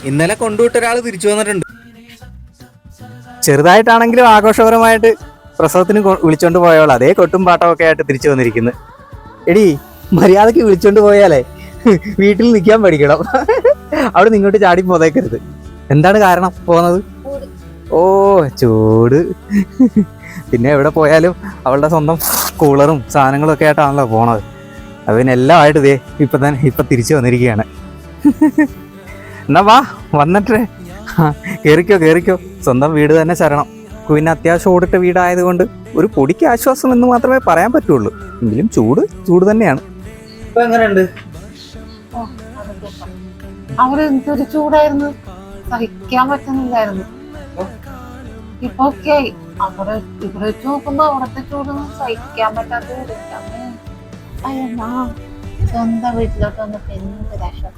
ഇന്നലെ കൊണ്ടുവിട്ട ഒരാൾ തിരിച്ചു വന്നിട്ടുണ്ട്. ചെറുതായിട്ടാണെങ്കിലും ആഘോഷപരമായിട്ട് പ്രസവത്തിന് വിളിച്ചോണ്ട് പോയോളൂ അതേ കൊട്ടും പാട്ടമൊക്കെ ആയിട്ട് തിരിച്ചു വന്നിരിക്കുന്നു. എടി മര്യാദക്ക് വിളിച്ചോണ്ട് പോയാലേ വീട്ടിൽ നിൽക്കാൻ പഠിക്കണം. അവിടെ നിങ്ങോട്ട് ചാടി പോതേക്കരുത്. എന്താണ് കാരണം പോകുന്നത്? ഓ ചൂട്. പിന്നെ എവിടെ പോയാലും അവളുടെ സ്വന്തം കൂളറും സാധനങ്ങളും ഒക്കെ ആയിട്ടാണല്ലോ പോണത്. അതിനെല്ലാം ആയിട്ട് ഇപ്പൊ തിരിച്ചു വന്നിരിക്കുകയാണ്. എന്നാ വാ വന്നിട്ടേ കേറിക്കോ. സ്വന്തം വീട് തന്നെ ശരണം. പിന്നെ അത്യാവശ്യം ഓടിട്ട വീടായതുകൊണ്ട് ഒരു പൊടിക്ക് ആശ്വാസം എന്ന് മാത്രമേ പറയാൻ പറ്റുള്ളൂ. എങ്കിലും ചൂട് തന്നെയാണ്. ഇപ്പൊ എങ്ങനെയുണ്ട്? അവിടെ എന്തൊരു ചൂടായിരുന്നു, സഹിക്കാൻ പറ്റുന്നില്ലായിരുന്നു. ഇപ്പൊ ഓക്കെ ആയി. ഇവിടെ വെച്ച് നോക്കുമ്പോ അവിടത്തെ ചൂടൊന്നും സഹിക്കാൻ പറ്റാത്ത സ്വന്തം വീട്ടിലോട്ട് വന്നപ്പോ എന്ത് രസം.